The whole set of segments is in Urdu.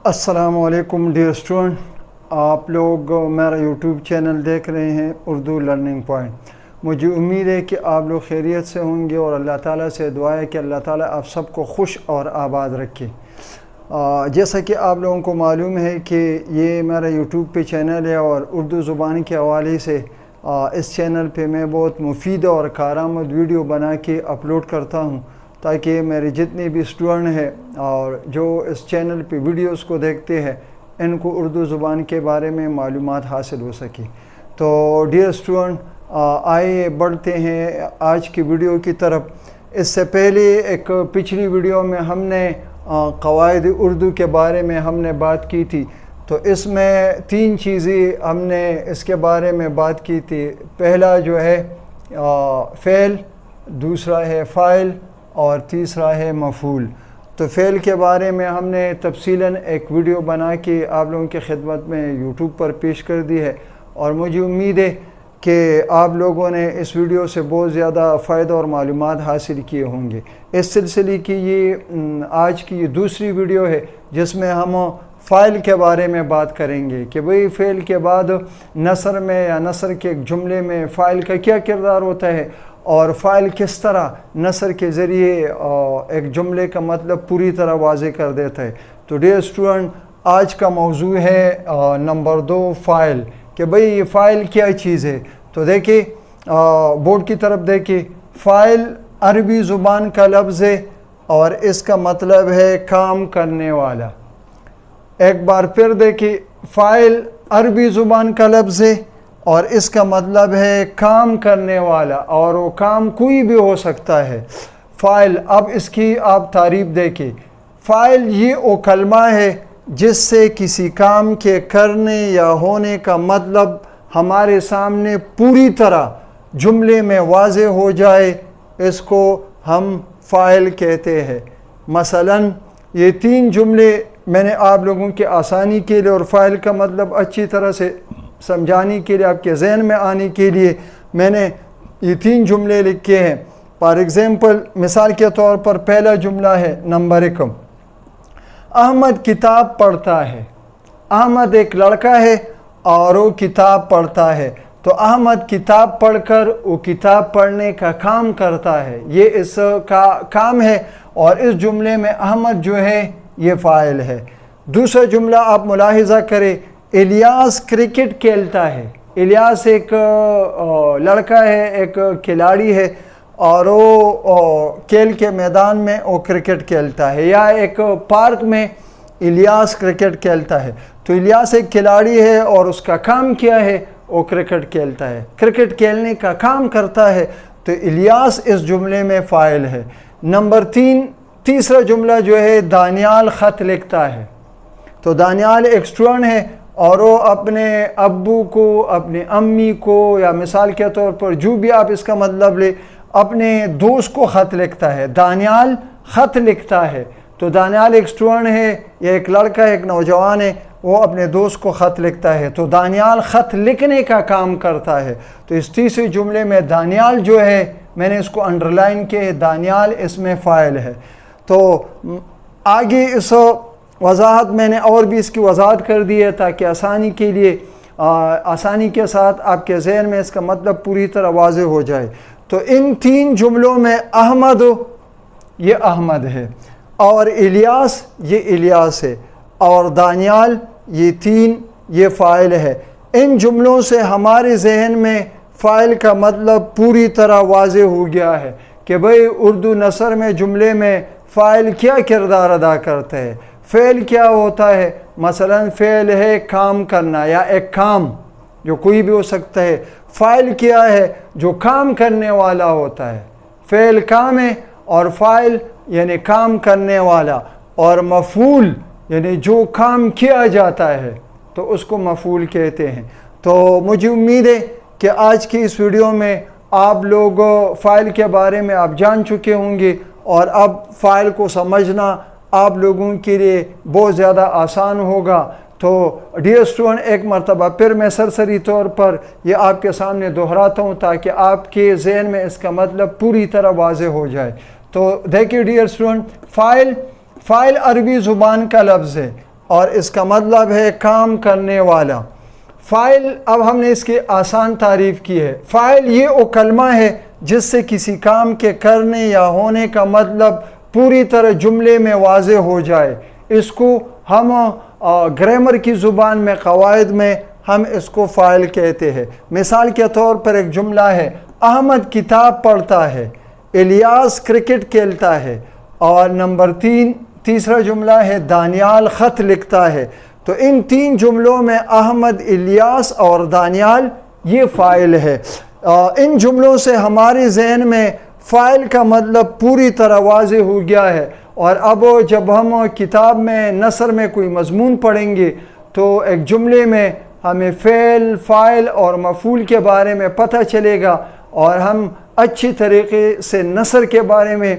السلام علیکم ڈیئر اسٹوڈنٹ، آپ لوگ میرا یوٹیوب چینل دیکھ رہے ہیں اردو لرننگ پوائنٹ۔ مجھے امید ہے کہ آپ لوگ خیریت سے ہوں گے اور اللہ تعالیٰ سے دعا ہے کہ اللہ تعالیٰ آپ سب کو خوش اور آباد رکھے۔ جیسا کہ آپ لوگوں کو معلوم ہے کہ یہ میرا یوٹیوب پہ چینل ہے اور اردو زبان کے حوالے سے اس چینل پہ میں بہت مفید اور کارآمد ویڈیو بنا کے اپلوڈ کرتا ہوں تاکہ میرے جتنے بھی اسٹوڈنٹ ہیں اور جو اس چینل پہ ویڈیوز کو دیکھتے ہیں ان کو اردو زبان کے بارے میں معلومات حاصل ہو سکے۔ تو ڈیئر اسٹوڈنٹ، آئیے بڑھتے ہیں آج کی ویڈیو کی طرف۔ اس سے پہلے ایک پچھلی ویڈیو میں ہم نے قواعد اردو کے بارے میں ہم نے بات کی تھی، تو اس میں 3 چیزیں ہم نے اس کے بارے میں بات کی تھی۔ پہلا جو ہے فعل، دوسرا ہے فاعل اور تیسرا ہے مفعول۔ تو فعل کے بارے میں ہم نے تفصیلاً ایک ویڈیو بنا کے آپ لوگوں کی خدمت میں یوٹیوب پر پیش کر دی ہے، اور مجھے امید ہے کہ آپ لوگوں نے اس ویڈیو سے بہت زیادہ فائدہ اور معلومات حاصل کیے ہوں گے۔ اس سلسلے کی یہ آج کی یہ دوسری ویڈیو ہے جس میں ہم فاعل کے بارے میں بات کریں گے کہ بھئی فعل کے بعد نثر میں یا نثر کے ایک جملے میں فاعل کا کیا کردار ہوتا ہے اور فاعل کس طرح نثر کے ذریعے ایک جملے کا مطلب پوری طرح واضح کر دیتا ہے۔ تو ڈیئر اسٹوڈنٹ، آج کا موضوع ہے نمبر 2 فاعل، کہ بھئی یہ فاعل کیا چیز ہے۔ تو دیکھیں بورڈ کی طرف دیکھیں، فاعل عربی زبان کا لفظ ہے اور اس کا مطلب ہے کام کرنے والا۔ ایک بار پھر دیکھیں، فاعل عربی زبان کا لفظ ہے اور اس کا مطلب ہے کام کرنے والا، اور وہ کام کوئی بھی ہو سکتا ہے۔ فاعل، اب اس کی آپ تعریف دیکھیں۔ فاعل یہ وہ کلمہ ہے جس سے کسی کام کے کرنے یا ہونے کا مطلب ہمارے سامنے پوری طرح جملے میں واضح ہو جائے، اس کو ہم فاعل کہتے ہیں۔ مثلاً یہ 3 جملے میں نے آپ لوگوں کی آسانی کے لیے اور فاعل کا مطلب اچھی طرح سے سمجھانے کے لیے، آپ کے ذہن میں آنے کے لیے میں نے یہ 3 جملے لکھے ہیں۔ فار ایگزامپل، مثال کے طور پر پہلا جملہ ہے نمبر 1، احمد کتاب پڑھتا ہے۔ احمد ایک لڑکا ہے اور وہ کتاب پڑھتا ہے، تو احمد کتاب پڑھ کر وہ کتاب پڑھنے کا کام کرتا ہے، یہ اس کا کام ہے، اور اس جملے میں احمد جو ہے یہ فاعل ہے۔ دوسرا جملہ آپ ملاحظہ کریں، الیاس کرکٹ کھیلتا ہے۔ الیاس ایک لڑکا ہے، ایک کھلاڑی ہے، اور وہ کھیل کے میدان میں وہ کرکٹ کھیلتا ہے، یا ایک پارک میں الیاس کرکٹ کھیلتا ہے۔ تو الیاس ایک کھلاڑی ہے اور اس کا کام کیا ہے؟ وہ کرکٹ کھیلتا ہے، کرکٹ کھیلنے کا کام کرتا ہے، تو الیاس اس جملے میں فاعل ہے۔ نمبر 3، تیسرا جملہ جو ہے، دانیال خط لکھتا ہے۔ تو دانیال ایک اسٹوڈنٹ ہے اور وہ اپنے ابو کو، اپنے امی کو، یا مثال کے طور پر جو بھی آپ اس کا مطلب لے، اپنے دوست کو خط لکھتا ہے۔ دانیال خط لکھتا ہے، تو دانیال ایک اسٹوڈنٹ ہے یا ایک لڑکا ہے، ایک نوجوان ہے، وہ اپنے دوست کو خط لکھتا ہے، تو دانیال خط لکھنے کا کام کرتا ہے۔ تو اس تیسرے جملے میں دانیال جو ہے، میں نے اس کو انڈرلائن کیا ہے، دانیال اس میں فاعل ہے۔ تو آگے اس وضاحت میں نے اور بھی اس کی وضاحت کر دی ہے تاکہ آسانی کے لیے آسانی کے ساتھ آپ کے ذہن میں اس کا مطلب پوری طرح واضح ہو جائے۔ تو ان 3 جملوں میں احمد یہ احمد ہے، اور الیاس یہ الیاس ہے، اور دانیال یہ 3 یہ فاعل ہے۔ ان جملوں سے ہمارے ذہن میں فاعل کا مطلب پوری طرح واضح ہو گیا ہے کہ بھئی اردو نثر میں جملے میں فاعل کیا کردار ادا کرتا ہے، فعل کیا ہوتا ہے۔ مثلاً فعل ہے کام کرنا یا ایک کام جو کوئی بھی ہو سکتا ہے۔ فاعل کیا ہے؟ جو کام کرنے والا ہوتا ہے۔ فعل کام ہے اور فاعل یعنی کام کرنے والا، اور مفعول یعنی جو کام کیا جاتا ہے تو اس کو مفعول کہتے ہیں۔ تو مجھے امید ہے کہ آج کی اس ویڈیو میں آپ لوگ فاعل کے بارے میں آپ جان چکے ہوں گے، اور اب فاعل کو سمجھنا آپ لوگوں کے لیے بہت زیادہ آسان ہوگا۔ تو ڈیئر اسٹوڈنٹ، ایک مرتبہ پھر میں سرسری طور پر یہ آپ کے سامنے دہراتا ہوں تاکہ آپ کے ذہن میں اس کا مطلب پوری طرح واضح ہو جائے۔ تو دیکھیے ڈیئر اسٹوڈنٹ، فاعل عربی زبان کا لفظ ہے اور اس کا مطلب ہے کام کرنے والا۔ فاعل، اب ہم نے اس کی آسان تعریف کی ہے۔ فاعل یہ وہ کلمہ ہے جس سے کسی کام کے کرنے یا ہونے کا مطلب پوری طرح جملے میں واضح ہو جائے۔ اس کو ہم گرامر کی زبان میں، قواعد میں ہم اس کو فاعل کہتے ہیں۔ مثال کے طور پر ایک جملہ ہے، احمد کتاب پڑھتا ہے، الیاس کرکٹ کھیلتا ہے، اور نمبر تیسرا جملہ ہے دانیال خط لکھتا ہے۔ تو ان تین جملوں میں احمد، الیاس اور دانیال یہ فاعل ہے۔ ان جملوں سے ہمارے ذہن میں فاعل کا مطلب پوری طرح واضح ہو گیا ہے۔ اور اب جب ہم کتاب میں نثر میں کوئی مضمون پڑھیں گے تو ایک جملے میں ہمیں فعل، فاعل اور مفعول کے بارے میں پتہ چلے گا، اور ہم اچھی طریقے سے نثر کے بارے میں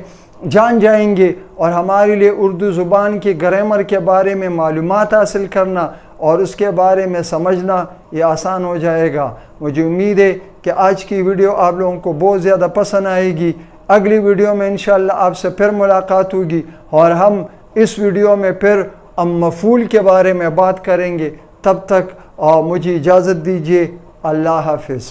جان جائیں گے، اور ہمارے لیے اردو زبان کی گرامر کے بارے میں معلومات حاصل کرنا اور اس کے بارے میں سمجھنا یہ آسان ہو جائے گا۔ مجھے امید ہے کہ آج کی ویڈیو آپ لوگوں کو بہت زیادہ پسند آئے گی۔ اگلی ویڈیو میں انشاءاللہ آپ سے پھر ملاقات ہوگی، اور ہم اس ویڈیو میں پھر مفعول کے بارے میں بات کریں گے۔ تب تک مجھے اجازت دیجیے۔ اللہ حافظ۔